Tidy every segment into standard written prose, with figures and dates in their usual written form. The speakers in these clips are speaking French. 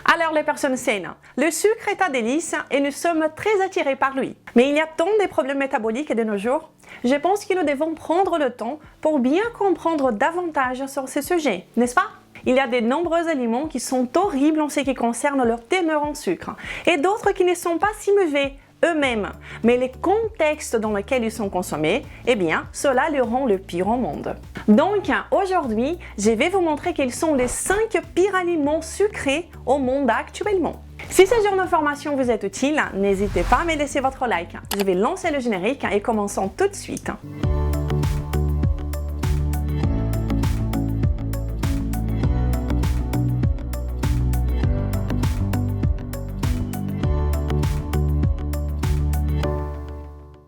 Alors les personnes saines, le sucre est un délice et nous sommes très attirés par lui. Mais il y a tant de problèmes métaboliques de nos jours. Je pense que nous devons prendre le temps pour bien comprendre davantage sur ce sujet, n'est-ce pas? Il y a de nombreux aliments qui sont horribles en ce qui concerne leur teneur en sucre et d'autres qui ne sont pas si mauvais eux-mêmes, mais les contextes dans lesquels ils sont consommés, eh bien, cela les rend le pire au monde. Donc, aujourd'hui, je vais vous montrer quels sont les 5 pires aliments sucrés au monde actuellement. Si ce genre d'information vous est utile, n'hésitez pas à me laisser votre like. Je vais lancer le générique et commençons tout de suite.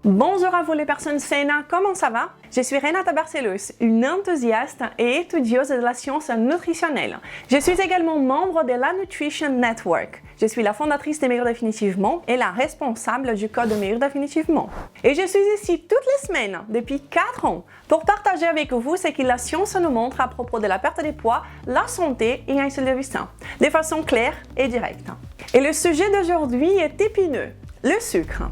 Bonjour à vous les personnes saines, comment ça va? Je suis Renata Barcelos, une enthousiaste et étudieuse de la science nutritionnelle. Je suis également membre de la Nutrition Network. Je suis la fondatrice de Maigrir Définitivement et la responsable du code Maigrir Définitivement. Et je suis ici toutes les semaines, depuis 4 ans, pour partager avec vous ce que la science nous montre à propos de la perte de poids, la santé et un style de vie sain, de façon claire et directe. Et le sujet d'aujourd'hui est épineux, le sucre.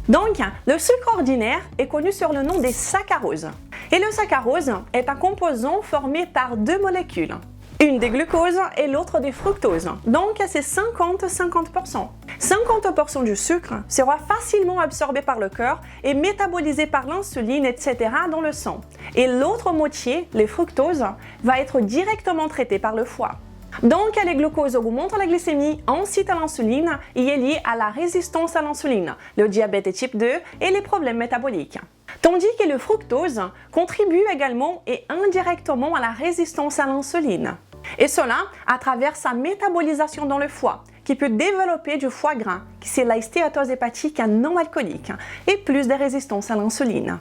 Donc, le sucre ordinaire est connu sur le nom des saccharoses. Et le saccharose est un composant formé par 2 molécules. Une des glucose et l'autre des fructose. Donc, c'est 50-50%. 50% du sucre sera facilement absorbé par le cœur et métabolisé par l'insuline, etc. dans le sang. Et l'autre moitié, les fructoses, va être directement traité par le foie. Donc, les glucoses augmentent la glycémie, incitent à l'insuline et est lié à la résistance à l'insuline, le diabète type 2 et les problèmes métaboliques. Tandis que le fructose contribue également et indirectement à la résistance à l'insuline. Et cela à travers sa métabolisation dans le foie, qui peut développer du foie gras, qui c'est la stéatose hépatique non alcoolique, et plus de résistance à l'insuline.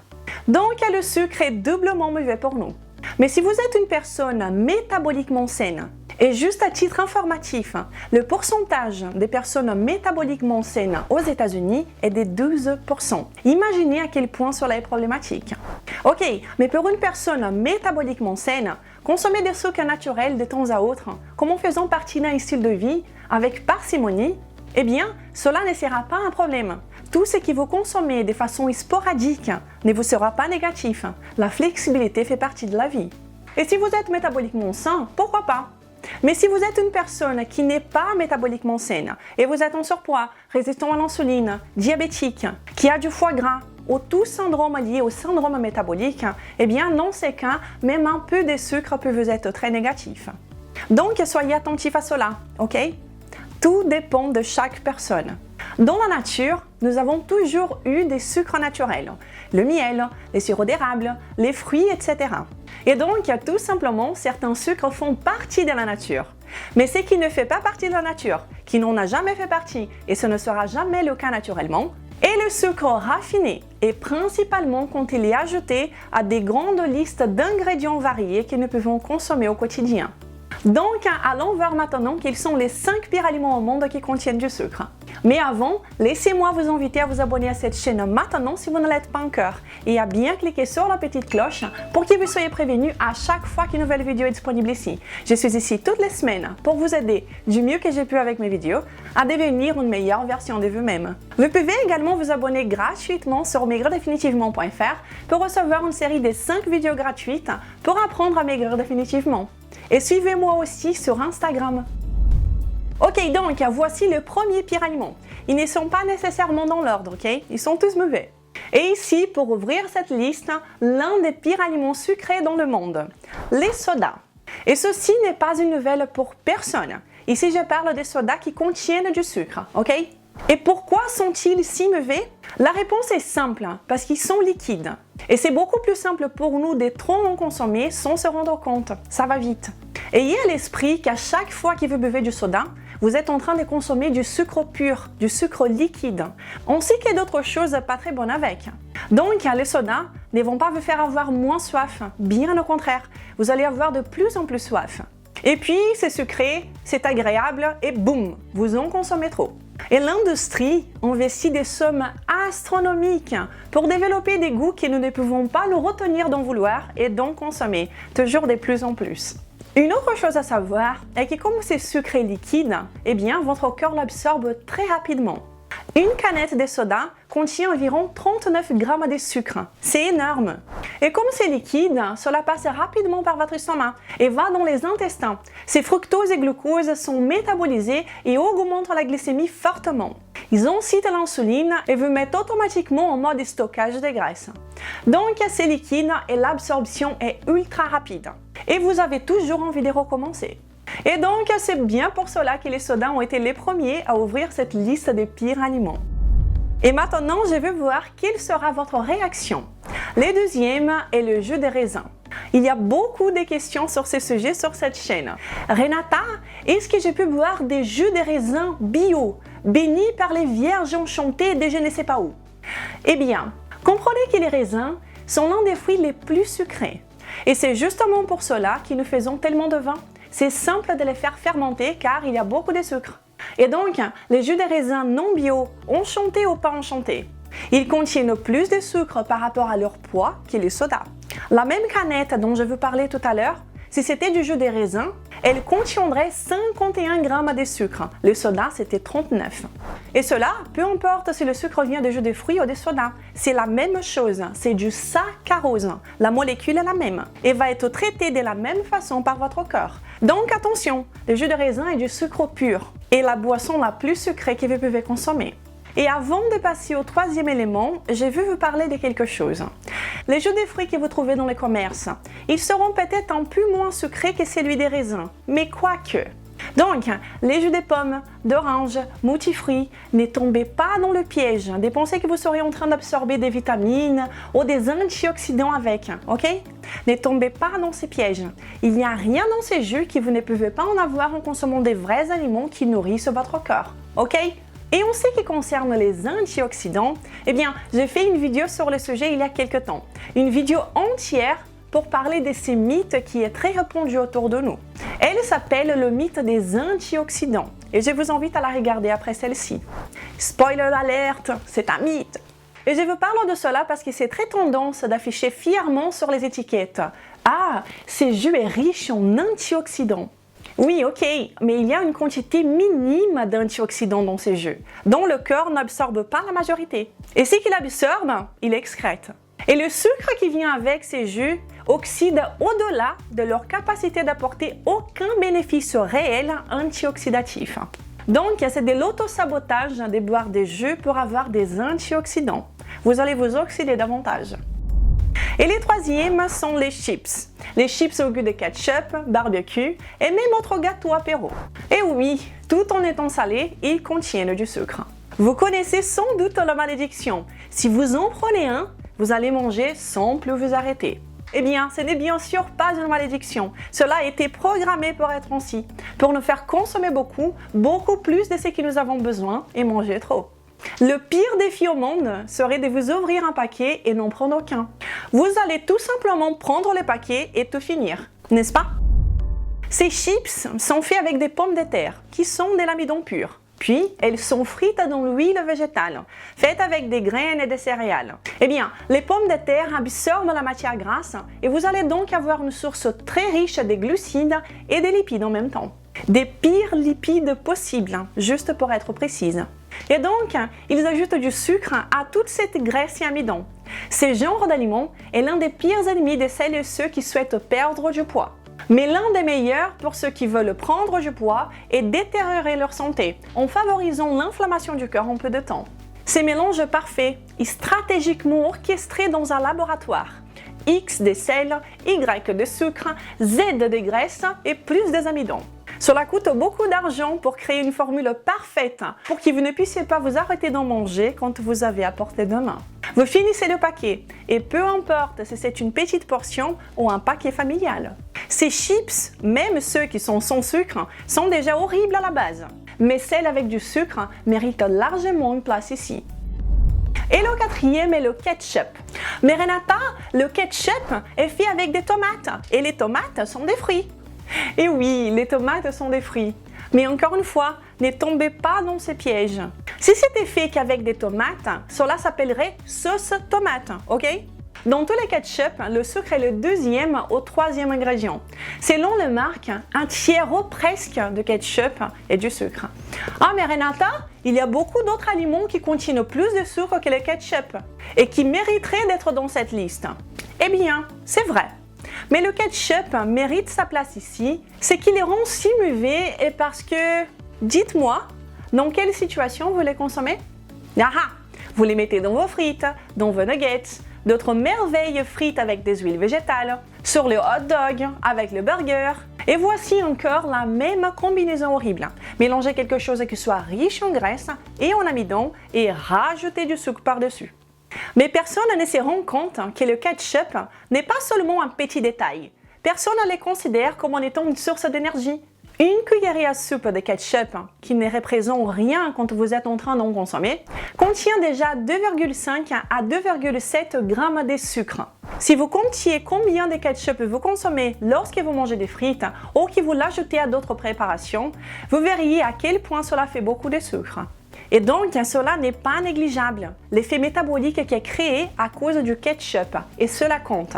Donc, le sucre est doublement mauvais pour nous. Mais si vous êtes une personne métaboliquement saine, et juste à titre informatif, le pourcentage des personnes métaboliquement saines aux États-Unis est de 12%. Imaginez à quel point cela est problématique. Ok, mais pour une personne métaboliquement saine, consommer des sucres naturels de temps à autre, comme en faisant partie d'un style de vie avec parcimonie, eh bien, cela ne sera pas un problème. Tout ce que vous consommez de façon sporadique ne vous sera pas négatif. La flexibilité fait partie de la vie. Et si vous êtes métaboliquement sain, pourquoi pas? Mais si vous êtes une personne qui n'est pas métaboliquement saine et vous êtes en surpoids, résistant à l'insuline, diabétique, qui a du foie gras ou tout syndrome lié au syndrome métabolique, eh bien dans ces cas, même un peu de sucre peut vous être très négatif. Donc soyez attentifs à cela, ok? Tout dépend de chaque personne. Dans la nature, nous avons toujours eu des sucres naturels, le miel, les sirops d'érable, les fruits, etc. Et donc, tout simplement, certains sucres font partie de la nature. Mais ce qui ne fait pas partie de la nature, qui n'en a jamais fait partie, et ce ne sera jamais le cas naturellement, est le sucre raffiné, et principalement quand il est ajouté à des grandes listes d'ingrédients variés que nous pouvons consommer au quotidien. Donc, allons voir maintenant quels sont les 5 pires aliments au monde qui contiennent du sucre. Mais avant, laissez-moi vous inviter à vous abonner à cette chaîne maintenant si vous ne l'êtes pas encore et à bien cliquer sur la petite cloche pour que vous soyez prévenus à chaque fois qu'une nouvelle vidéo est disponible ici. Je suis ici toutes les semaines pour vous aider du mieux que j'ai pu avec mes vidéos à devenir une meilleure version de vous-même. Vous pouvez également vous abonner gratuitement sur maigrirdéfinitivement.fr pour recevoir une série de 5 vidéos gratuites pour apprendre à maigrir définitivement. Et suivez-moi aussi sur Instagram. Ok, donc voici le premier pire aliment. Ils ne sont pas nécessairement dans l'ordre, ok? Ils sont tous mauvais. Et ici, pour ouvrir cette liste, l'un des pires aliments sucrés dans le monde, les sodas. Et ceci n'est pas une nouvelle pour personne. Ici, je parle des sodas qui contiennent du sucre, ok? Et pourquoi sont-ils si mauvais? La réponse est simple, parce qu'ils sont liquides. Et c'est beaucoup plus simple pour nous de trop en consommer sans se rendre compte. Ça va vite. Ayez à l'esprit qu'à chaque fois que vous buvez du soda, vous êtes en train de consommer du sucre pur, du sucre liquide. On sait qu'il y a d'autres choses pas très bonnes avec. Donc, les sodas ne vont pas vous faire avoir moins soif, bien au contraire. Vous allez avoir de plus en plus soif. Et puis, c'est sucré, c'est agréable et boum, vous en consommez trop. Et l'industrie investit des sommes astronomiques pour développer des goûts que nous ne pouvons pas nous retenir d'en vouloir et d'en consommer, toujours de plus en plus. Une autre chose à savoir est que comme c'est sucré liquide, eh bien votre corps l'absorbe très rapidement. Une canette de soda contient environ 39 grammes de sucre. C'est énorme. Et comme c'est liquide, cela passe rapidement par votre estomac et va dans les intestins. Ces fructose et glucose sont métabolisés et augmentent la glycémie fortement. Ils incitent l'insuline et vous mettent automatiquement en mode stockage de graisse. Donc c'est liquide et l'absorption est ultra rapide. Et vous avez toujours envie de recommencer. Et donc, c'est bien pour cela que les sodas ont été les premiers à ouvrir cette liste des pires aliments. Et maintenant, je veux voir quelle sera votre réaction. Le deuxième est le jus de raisin. Il y a beaucoup de questions sur ce sujet sur cette chaîne. Renata, est-ce que je peux boire des jus de raisin bio, bénis par les vierges enchantées de je ne sais pas où? Eh bien, comprenez que les raisins sont l'un des fruits les plus sucrés. Et c'est justement pour cela que nous faisons tellement de vin. C'est simple de les faire fermenter car il y a beaucoup de sucre. Et donc, les jus de raisin non bio, enchantés ou pas enchantés, ils contiennent plus de sucre par rapport à leur poids que les sodas. La même canette dont je vous parlais tout à l'heure, si c'était du jus de raisin, elle contiendrait 51 grammes de sucre. Le soda, c'était 39. Et cela, peu importe si le sucre vient de jus de fruits ou de soda, c'est la même chose, c'est du saccharose. La molécule est la même et va être traitée de la même façon par votre corps. Donc attention, le jus de raisin est du sucre pur et la boisson la plus sucrée que vous pouvez consommer. Et avant de passer au troisième élément, je veux vous parler de quelque chose. Les jus de fruits que vous trouvez dans les commerces, ils seront peut-être un peu moins sucrés que celui des raisins, mais quoique. Donc, les jus de pommes, d'orange, multifruits, ne tombez pas dans le piège de penser que vous serez en train d'absorber des vitamines ou des antioxydants avec, ok? Ne tombez pas dans ces pièges. Il n'y a rien dans ces jus que vous ne pouvez pas en avoir en consommant des vrais aliments qui nourrissent votre corps, ok? Et en ce qui concerne les antioxydants, eh bien, j'ai fait une vidéo sur le sujet il y a quelques temps. Une vidéo entière pour parler de ces mythes qui est très répandu autour de nous. Elle s'appelle le mythe des antioxydants et je vous invite à la regarder après celle-ci. Spoiler alert, c'est un mythe. Et je vous parle de cela parce que c'est très tendance d'afficher fièrement sur les étiquettes. Ah, ce jus est riche en antioxydants. Oui, ok, mais il y a une quantité minime d'antioxydants dans ces jus, dont le corps n'absorbe pas la majorité. Et ce qu'il absorbe, il excrète. Et le sucre qui vient avec ces jus oxyde au-delà de leur capacité d'apporter aucun bénéfice réel antioxydatif. Donc, c'est de l'autosabotage de boire des jus pour avoir des antioxydants. Vous allez vous oxyder davantage. Et les troisièmes sont les chips. Les chips au goût de ketchup, barbecue et même autres gâteaux apéro. Et oui, tout en étant salés, ils contiennent du sucre. Vous connaissez sans doute la malédiction. Si vous en prenez un, vous allez manger sans plus vous arrêter. Eh bien, ce n'est bien sûr pas une malédiction. Cela a été programmé pour être ainsi, pour nous faire consommer beaucoup plus de ce que nous avons besoin et manger trop. Le pire défi au monde serait de vous ouvrir un paquet et n'en prendre aucun. Vous allez tout simplement prendre le paquet et tout finir, n'est-ce pas? Ces chips sont faits avec des pommes de terre, qui sont de l'amidon pur. Puis, elles sont frites dans l'huile végétale, faites avec des graines et des céréales. Eh bien, les pommes de terre absorbent la matière grasse et vous allez donc avoir une source très riche de glucides et de lipides en même temps. Des pires lipides possibles, juste pour être précise. Et donc, ils ajoutent du sucre à toute cette graisse et amidon. Ce genre d'aliment est l'un des pires ennemis de celles et ceux qui souhaitent perdre du poids. Mais l'un des meilleurs pour ceux qui veulent prendre du poids et détériorer leur santé en favorisant l'inflammation du cœur en peu de temps. Ces mélanges parfaits et stratégiquement orchestrés dans un laboratoire. X de sel, Y de sucre, Z de graisse et plus des amidons. Cela coûte beaucoup d'argent pour créer une formule parfaite pour que vous ne puissiez pas vous arrêter d'en manger quand vous avez à portée de main. Vous finissez le paquet et peu importe si c'est une petite portion ou un paquet familial. Ces chips, même ceux qui sont sans sucre, sont déjà horribles à la base. Mais celles avec du sucre méritent largement une place ici. Et le quatrième est le ketchup. Mais Renata, le ketchup est fait avec des tomates et les tomates sont des fruits. Et oui, les tomates sont des fruits. Mais encore une fois, ne tombez pas dans ces pièges. Si c'était fait qu'avec des tomates, cela s'appellerait sauce tomate, ok? Dans tous les ketchup, le sucre est le deuxième au troisième ingrédient. Selon les marques, un tiers ou presque de ketchup est du sucre. Ah mais Renata, il y a beaucoup d'autres aliments qui contiennent plus de sucre que le ketchup et qui mériteraient d'être dans cette liste. Eh bien, c'est vrai. Mais le ketchup mérite sa place ici. Ce qui les rend si mauvais est parce que, dites-moi, dans quelle situation vous les consommez? Ah ah! Vous les mettez dans vos frites, dans vos nuggets, d'autres merveilles frites avec des huiles végétales, sur le hot dog, avec le burger. Et voici encore la même combinaison horrible. Mélanger quelque chose qui soit riche en graisse et en amidon et rajouter du sucre par-dessus. Mais personne ne se rend compte que le ketchup n'est pas seulement un petit détail. Personne ne les considère comme en étant une source d'énergie. Une cuillerée à soupe de ketchup, qui ne représente rien quand vous êtes en train d'en consommer, contient déjà 2,5 à 2,7 grammes de sucre. Si vous comptiez combien de ketchup vous consommez lorsque vous mangez des frites ou que vous l'ajoutez à d'autres préparations, vous verriez à quel point cela fait beaucoup de sucre. Et donc, cela n'est pas négligeable, l'effet métabolique qui est créé à cause du ketchup, et cela compte.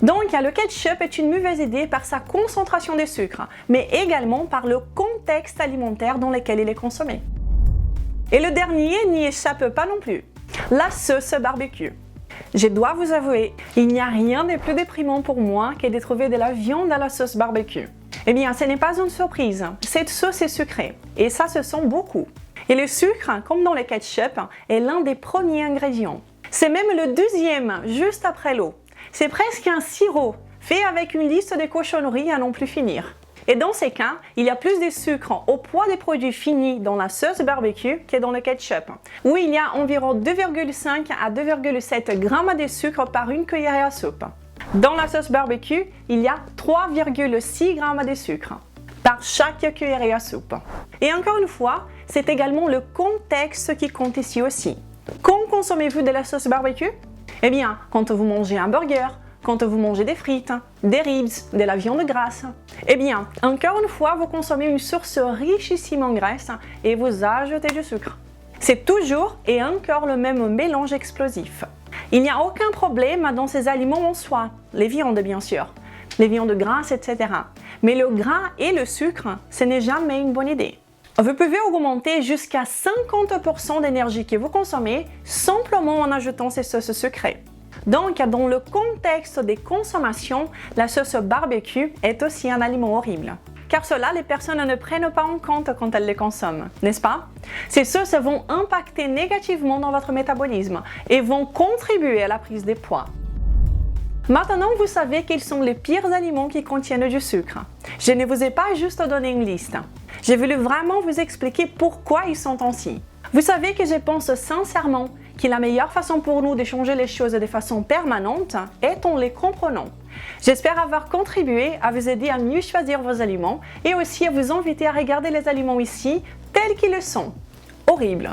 Donc, le ketchup est une mauvaise idée par sa concentration de sucre, mais également par le contexte alimentaire dans lequel il est consommé. Et le dernier n'y échappe pas non plus, la sauce barbecue. Je dois vous avouer, il n'y a rien de plus déprimant pour moi que de trouver de la viande à la sauce barbecue. Eh bien, ce n'est pas une surprise, cette sauce est sucrée, et ça se sent beaucoup. Et le sucre, comme dans le ketchup, est l'un des premiers ingrédients. C'est même le deuxième, juste après l'eau. C'est presque un sirop, fait avec une liste de cochonneries à non plus finir. Et dans ces cas, il y a plus de sucre au poids des produits finis dans la sauce barbecue que dans le ketchup, où il y a environ 2,5 à 2,7 grammes de sucre par une cuillerée à soupe. Dans la sauce barbecue, il y a 3,6 grammes de sucre par chaque cuillerée à soupe. Et encore une fois, c'est également le contexte qui compte ici aussi. Quand consommez-vous de la sauce barbecue? Eh bien, quand vous mangez un burger, quand vous mangez des frites, des ribs, de la viande grasse. Eh bien, encore une fois, vous consommez une source richissime en graisse et vous ajoutez du sucre. C'est toujours et encore le même mélange explosif. Il n'y a aucun problème dans ces aliments en soi, les viandes bien sûr, les viandes grasses, etc. Mais le gras et le sucre, ce n'est jamais une bonne idée. Vous pouvez augmenter jusqu'à 50% d'énergie que vous consommez simplement en ajoutant ces sauces sucrées. Donc, dans le contexte des consommations, la sauce barbecue est aussi un aliment horrible. Car cela, les personnes ne prennent pas en compte quand elles les consomment, n'est-ce pas? Ces sauces vont impacter négativement dans votre métabolisme et vont contribuer à la prise de poids. Maintenant, vous savez quels sont les pires aliments qui contiennent du sucre. Je ne vous ai pas juste donné une liste. J'ai voulu vraiment vous expliquer pourquoi ils sont ainsi. Vous savez que je pense sincèrement que la meilleure façon pour nous de changer les choses de façon permanente est en les comprenant. J'espère avoir contribué à vous aider à mieux choisir vos aliments et aussi à vous inviter à regarder les aliments ici tels qu'ils le sont. Horrible.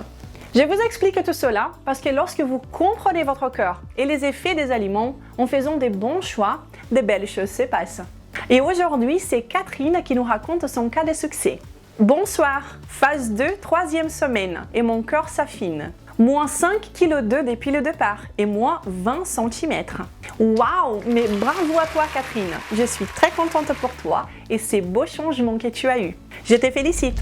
Je vous explique tout cela parce que lorsque vous comprenez votre corps et les effets des aliments en faisant des bons choix, de belles choses se passent. Et aujourd'hui, c'est Catherine qui nous raconte son cas de succès. Bonsoir, phase 2, 3e semaine, et mon corps s'affine. Moins 5,2 kg depuis le départ et moins 20 cm. Waouh, mais bravo à toi Catherine, je suis très contente pour toi et ces beaux changements que tu as eus. Je te félicite.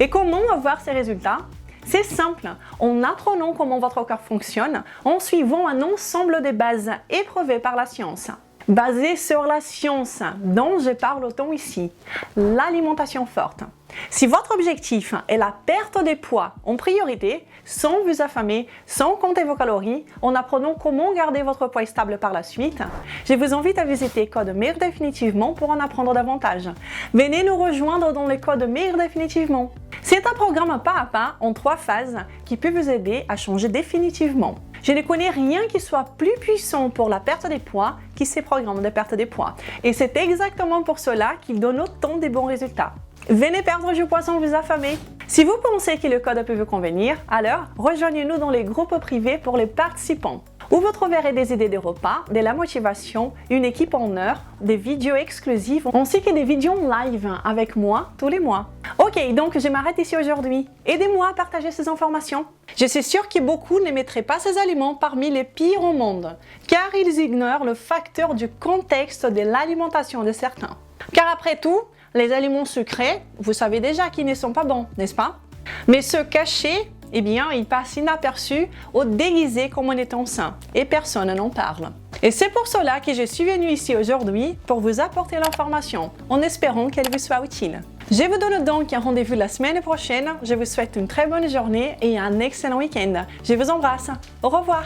Et comment avoir ces résultats? C'est simple, en apprenant comment votre corps fonctionne, en suivant un ensemble de bases éprouvées par la science. Basé sur la science dont je parle autant ici, l'alimentation forte. Si votre objectif est la perte de poids en priorité, sans vous affamer, sans compter vos calories, en apprenant comment garder votre poids stable par la suite, je vous invite à visiter Code Maigre Définitivement pour en apprendre davantage. Venez nous rejoindre dans le Code Maigre Définitivement. C'est un programme pas à pas en 3 phases qui peut vous aider à changer définitivement. Je ne connais rien qui soit plus puissant pour la perte des poids que ces programmes de perte des poids. Et c'est exactement pour cela qu'ils donnent autant de bons résultats. Venez perdre du poids sans vous affamer. Si vous pensez que le code peut vous convenir, alors rejoignez-nous dans les groupes privés pour les participants. où vous trouverez des idées de repas, de la motivation, une équipe en heure, des vidéos exclusives ainsi que des vidéos en live avec moi tous les mois. Ok, donc je m'arrête ici aujourd'hui. Aidez-moi à partager ces informations. Je suis sûre que beaucoup ne mettraient pas ces aliments parmi les pires au monde, car ils ignorent le facteur du contexte de l'alimentation de certains. Car après tout, les aliments sucrés, vous savez déjà qu'ils ne sont pas bons, n'est-ce pas? Mais ceux cachés, eh bien, ils passent inaperçus ou déguisés comme en étant sains, et personne n'en parle. Et c'est pour cela que je suis venue ici aujourd'hui pour vous apporter l'information, en espérant qu'elle vous soit utile. Je vous donne donc un rendez-vous la semaine prochaine. Je vous souhaite une très bonne journée et un excellent week-end. Je vous embrasse. Au revoir.